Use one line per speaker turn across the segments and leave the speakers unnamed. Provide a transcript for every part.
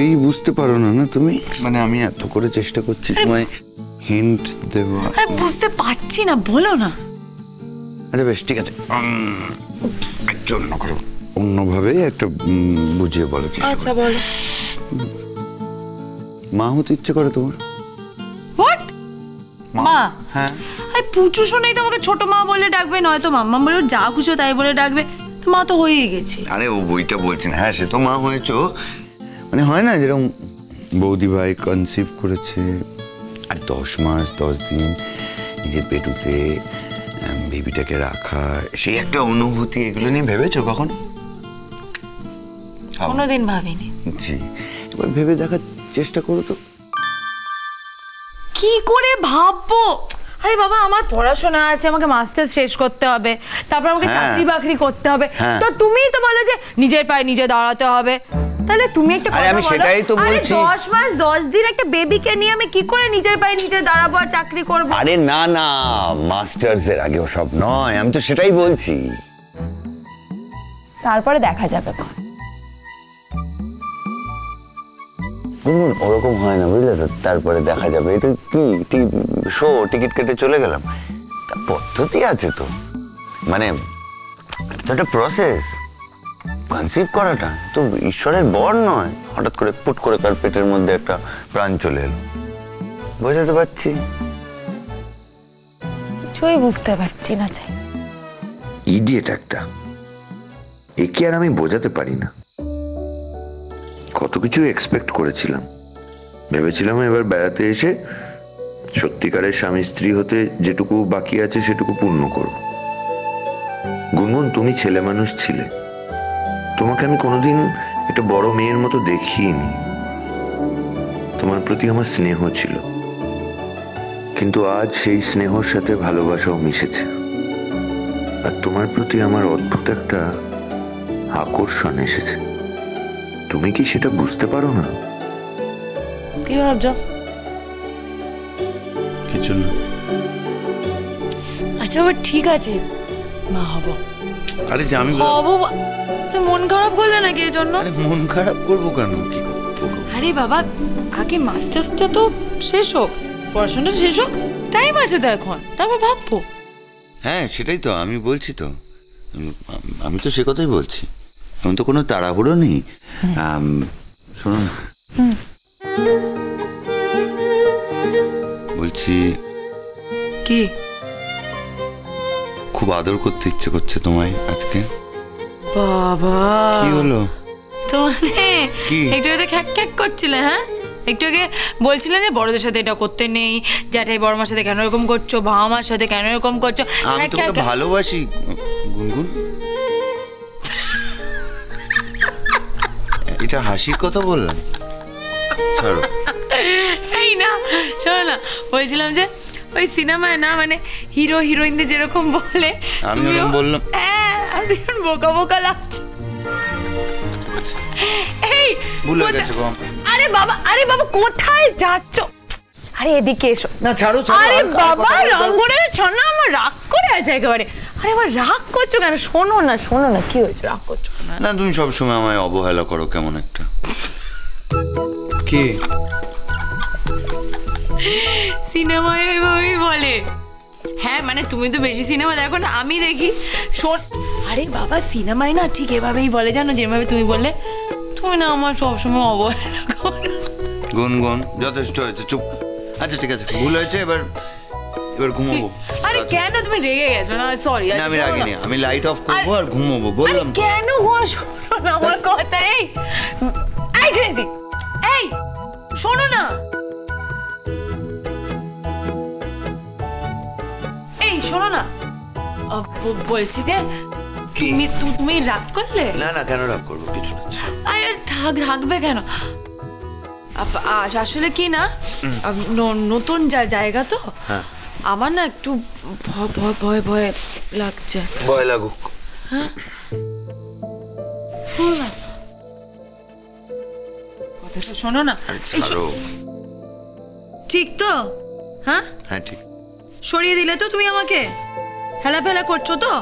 কিছুতেই বুঝতে পারো না না তুমি? মানে আমি এত করে চেষ্টা করছি তোমায় হিন্ট দেবো,
বুঝতে পারছি না, বলো না।
আচ্ছা বেশ ঠিক আছে, একটু অন্যভাবে একটা বুঝিয়ে বলো চেষ্টা।
আচ্ছা বলো।
মা হতে ইচ্ছে করে তোমার?
হোয়াট? মা?
হ্যাঁ।
আরে পুচু শোনাই তোমাকে ছোট মা বলে ডাকবে, নয়তো মাম্মা বলে যা খুশি তাই বলে ডাকবে, তো মা তো হয়েই গেছে।
আরে ও বইটা বলছেন, হ্যাঁ সে তো মা হয়েছো, মানে হয় না যেরকম বৌদি ভাই কনসিভ করেছে আর 10 মাস 10 দিন নিজের পেটুতে বেবিটাকে রাখা, সেই একটা অনুভূতি, এগুলো নিয়ে ভেবেছো কখনো?
কোনোদিন ভাবিনি।
জি, এবার ভেবে দেখার চেষ্টা করো তো।
কি করে ভাববো? আরে বাবা আমার পড়াশোনা আছে, আমাকে মাস্টার্স শেষ করতে হবে, তারপর আমাকে চাকরি বাকরি করতে হবে, তো তুমিই তো বলো যে নিজের পায়ে নিজে দাঁড়াতে হবে, তাহলে তুমি একটা কথা বলো।
আমি সেটাই তো বলছি।
10 মাস 10 দিন একটা বেবিকে নিয়ে আমি কি করে নিজের পায়ে নিজে দাঁড়াবো আর চাকরি করব?
আরে না না, মাস্টার্স এর আগে সব নয়, আমি তো সেটাই বলছি।
তারপরে দেখা যাবে।
গুনগুন ওরকম হয় না বুঝলে তো, তারপরে দেখা যাবে, এটা কি শো, টিকিট কেটে চলে গেলাম, পদ্ধতি আছে তো, মানে এটা তো একটা প্রসেস। কনসিভ করাটা তো ঈশ্বরের বর নয়, হঠাৎ করে পুট করে তার পেটের মধ্যে একটা প্রাণ চলে এলো, বোঝাতে পারছি?
কিছুই বুঝতে পারছি না। চাই
ইডিয়েট একটা, একে আর আমি বোঝাতে পারি না। কত কিছু এক্সপেক্ট করেছিলাম, ভেবেছিলাম এবার বেড়াতে এসে সত্যিকারের স্বামী স্ত্রী হতে যেটুকু বাকি আছে সেটুকু পূর্ণ করব। গুনগুন তুমি ছেলে মানুষ ছিলে, তোমাকে আমি কোনোদিন একটা বড় মেয়ের মতো দেখিনি। তোমার প্রতি আমার স্নেহ ছিল, কিন্তু আজ সেই স্নেহর সাথে ভালোবাসাও মিশেছে, আর তোমার প্রতি আমার অদ্ভুত একটা আকর্ষণ এসেছে। তুমি কি সেটা বুঝতে পারো না?
কি ভাবছো?
কিছু না।
আচ্ছা আবার ঠিক আছে, মা হবো।
আরে যে আমি
হবো, তুই মন খারাপ করলে নাকি এর জন্য?
আরে মন খারাপ করবো কেন, কি করবো?
আরে বাবা আগে মাস্টার্সটা তো শেষ হোক, পড়াশোনাটা শেষ হোক, টাইম আছে তো এখন, তারপর ভাববো।
হ্যাঁ সেটাই তো আমি বলছি, তো আমি তো সে কথাই বলছি, এখন তো কোনো তাড়াহুড়ো নেই। শোনো না, বলছি
কি?
খুব আদর করতে ইচ্ছে করছে তোমায় আজকে।
বাবা
কি হলো?
তো মানে একটু আগে খ্যাক খ্যাক করছিলে, হ্যাঁ একটু আগে বলছিলে যে বড়দের সাথে এটা করতে নেই, জ্যাঠাই বড় মার সাথে কেন এরকম করছো, বাবা মার সাথে কেন এরকম করছো।
আমি তোমাকে ভালোবাসি গুনগুন, এটা হাসির কথা বললাম, ছাড়ো।
এই না শোনো না, বলছিলাম যে ওই সিনেমায় না মানে হিরো হিরোইনদের যেরকম বলে
আমি ওরকম বললাম,
হ্যাঁ আর বোকা বোকা লাগছে। এই
ভুলে গেছে গো।
আরে বাবা কোথায় যাচ্ছ? আরে এদিকে এসো
না, ছাড়ো।
আরে বাবা রঙ্গরে ছনা আমার রাগ করে আছে একেবারে। আরে আমার রাগ করছো কেন? শোনো না কি হয়েছে, রাগ করছো
না? তুমি সবসময় আমায় অবহেলা করো কেমন একটা। কি
সিনেমায় ওইভাবেই বলে? হ্যাঁ মানে তুমি তো বেশি সিনেমা দেখো না, আমি দেখি। শোন, আরে বাবা সিনেমায় না ঠিক এভাবেই বলে, জানো যেভাবে তুমি বললে, তুমি না আমার সবসময় অবহেলা করো।
গুনগুন যথেষ্ট হয়েছে, চুপ। আচ্ছা ঠিক আছে, ভুল হয়েছে, এবার ঘুমাবো।
আরে কেন তুমি রেগে গেছো? না সরি,
না আমি রাগিনি, আমি লাইট অফ করবো আর ঘুমাবো, বললাম।
কেন শোনো না আমার কথা। এই ক্রেজি, এই শোনো না, এই শোনো না, বলছি যে তুমি রাগ করলে?
না কেন রাগ করবো, কিছু না।
আরে থাকবে কেন? আসলে কি না, নতুন জায়গা তো, আমার না একটু ভয় লাগছে।
ভয় লাগুক,
হ্যাঁ কথাটা শোনো না। ঠিক তো? হ্যাঁ
ঠিক।
সরিয়ে দিলে তো তুমি আমাকে, হেলাফেলা করছো তো?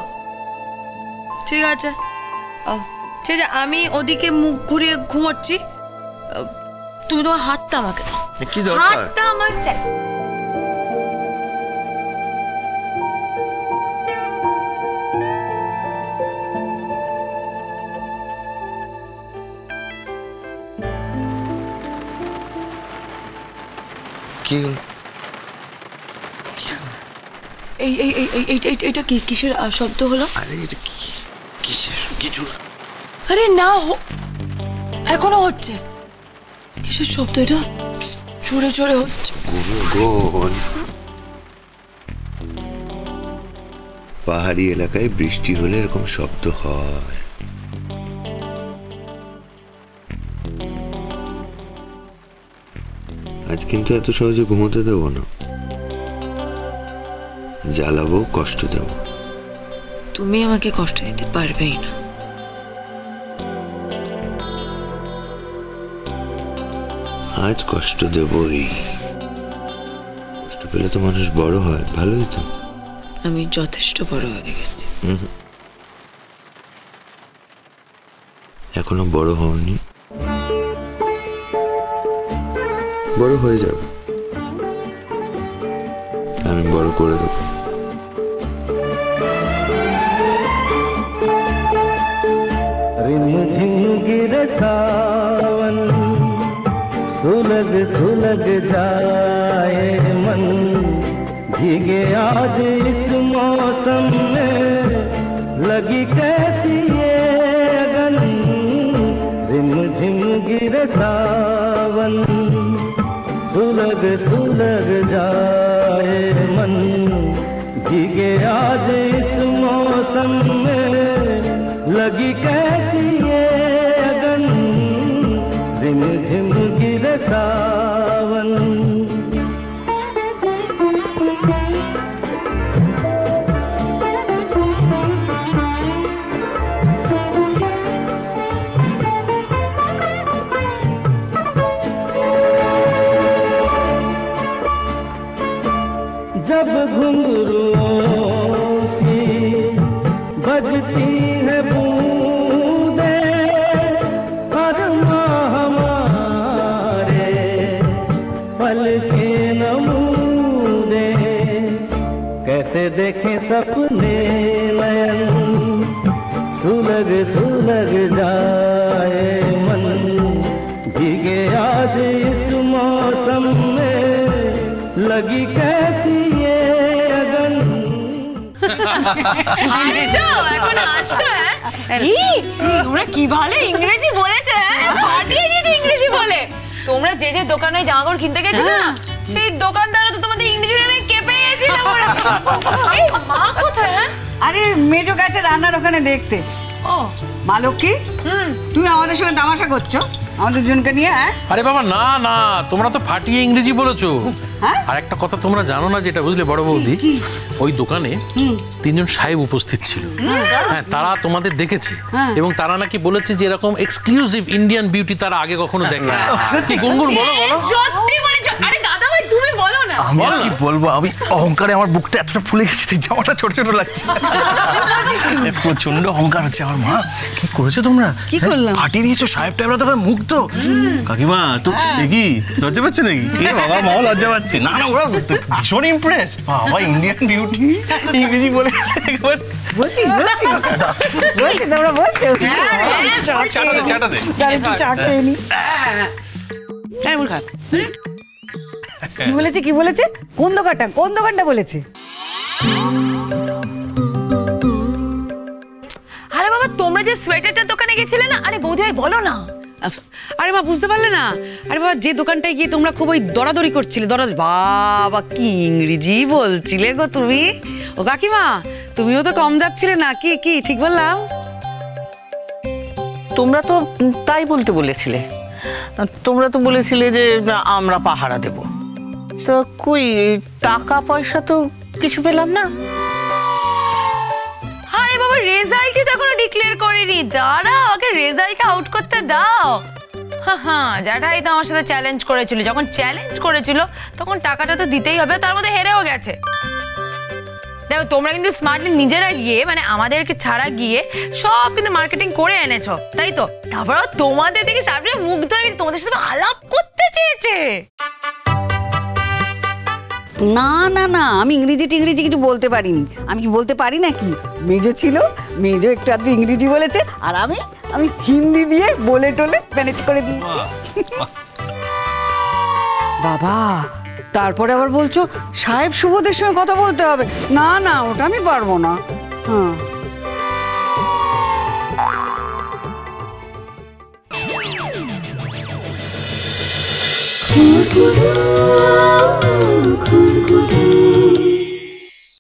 ঠিক আছে ঠিক আছে, আমি ওদিকে মুখ ঘুরিয়ে ঘুমোচ্ছি, তুমি তোমার হাতটা আমাকে দাও।
কি দরকার?
হাতটা আমার চাই।
কি
এইটা কিসের শব্দ হলো?
আরে এটা কিসের? কিছু না।
আরে না, এখনো হচ্ছে। কিসের শব্দ এটা? জোরে জোরে হচ্ছে।
গুনগুন। পাহাড়ি এলাকায় বৃষ্টি হলে এরকম শব্দ হয়। আজ কিন্তু এত সহজে ঘুমোতে দেবো না, জ্বালাবো, কষ্ট দেবো।
তুমি আমাকে কষ্ট দিতে পারবেই না।
আজ কষ্ট দেবই। কষ্ট পেলে তো মানুষ বড় হয়, ভালোই তো।
আমি যথেষ্ট বড় হয়ে গেছি।
এখনো বড় হওনি, বড় হয়ে যাবে, আমি বড় করে দেবো।
रिमझिम गिरे सावन, सुलग सुलग जाए मन, भीगे आज इस मौसम में, लगी कैसी ये अगन। रिमझिम गिरे सावन, सुलग सुलग जाए मन, भीगे आज इस मौसम में, लगी कैसी ये अगन। रिमझिम गिरे सावन। जब घुंघरुओं सी बजती है बूंदें, अरमां हमारे पल के नमूने, कैसे देखें सपने नयन, सुलग सुलग जाए मन, भीगे आज इस मौसम में, लगी कैसी ये अगन।
হাসছো এখন? হাসছো? তোমরা কি ভালো ইংরেজি বলেছে, ফাটিয়ে দিয়েছে ইংরেজি বলে। তোমরা যে যে দোকানে জামা কাপড় কিনতে গেছিলে না, সেই দোকানদাররা তো তোমাদের ইংরেজি শুনে কেঁপে গেছিল। এই মা কোথায়?
আরে মেজো গেছে রান্নার ওখানে দেখতে।
ও
মা লক্ষ্মী, তুমি আমাদের সঙ্গে তামাশা করছো আমাদের দুজনকে নিয়ে? হ্যাঁ
আরে বাবা, না না, তোমরা তো ফাটিয়ে ইংরেজি বলেছো।
হ্যাঁ?
আর একটা কথা তোমরা জানো না যেটা, বুঝলে বড় বৌদি, ওই দোকানে তিনজন সাহেব উপস্থিত ছিল। হ্যাঁ, তারা তোমাদের দেখেছে এবং তারা নাকি বলেছে যে এরকম এক্সক্লুসিভ ইন্ডিয়ান বিউটি তারা আগে কখনো দেখে। কি গুনগুন, বলো বলো।
সত্যি বলেছো? আরে দাদা ভাই তুমি বলো না।
আমি আর কি বলবো, আমি অহংকারে আমার বুকটা এতটা ফুলে গেছে, জামাটা ছোট ছোট লাগছে। প্রচন্ড অহংকার হচ্ছে আমার। মা, কি করেছো তোমরা?
কি করলাম?
ফাটিয়ে দিয়েছো সাহেব টাইবরা, তো মুগ্ধ। কাকিমা তো কি লজ্জা পাচ্ছে নাকি? এ বাবা, মাও লজ্জা পাচ্ছে। না না, ওরা ভীষণ ইমপ্রেসড। বাবা, ইন্ডিয়ান বিউটি ইংরেজি বলে একবার
বলছি বলছি বলছি তোমরা বলছো?
চাটা দে।
একটু চা খেয়ে নি। কি বলেছে কি বলেছে? কোন দোকানটা বলেছে?
আরে বাবা, তোমরা যে সোয়েটারটার দোকানে গেছিলে না, আরে বৌদি ভাই বলো না।
আরে মা, বুঝতে পারলে না? আরে বাবা, যে দোকানটায় গিয়ে তোমরা খুব ওই দরাদরি করছিলে, বাবা কি ইংরেজি বলছিলে গো তুমি। ও কাকিমা, তুমিও তো কম যাচ্ছিলে না কি? কি ঠিক বললাম?
তোমরা তো তাই বলতে বলেছিলে। তোমরা তো বলেছিলে যে আমরা পাহারা দেব। তো কই টাকা পয়সা তো কিছু পেলাম না।
আরে বাবা, রেজাল্টই তো এখনো ডিক্লেয়ার করেনি। দাঁড়াও, আগে রেজাল্টটা আউট করতে দাও। হ্যাঁ, জ্যাঠাই তো আমার সাথে চ্যালেঞ্জ করেছিল। যখন চ্যালেঞ্জ করেছিল তখন টাকাটা তো দিতেই হবে, তার মধ্যে হেরেও গেছে। দেখো, তোমরা কিন্তু স্মার্টলি নিজেরা গিয়ে, মানে আমাদেরকে ছাড়া গিয়ে সব কিন্তু মার্কেটিং করে এনেছো, তাই তো? তারপরেও তোমাদের থেকে সামনে মুগ্ধ হয়ে তোমাদের সাথে আলাপ করতে চেয়েছে।
না না না, আমি ইংরেজি টিংরেজি কিছু বলতে পারিনি। আমি কি বলতে পারি নাকি? মেজো ছিল, মেজো একটু আধটু ইংরেজি বলেছে, আর আমি হিন্দি দিয়ে বলে টলে ম্যানেজ করে দিয়েছি। বাবা, তারপরে আবার বলছো সাহেব শুভদের সঙ্গে কথা বলতে হবে। না না, ওটা আমি পারবো না। হ্যাঁ,
খুরকুরু খুরকুরু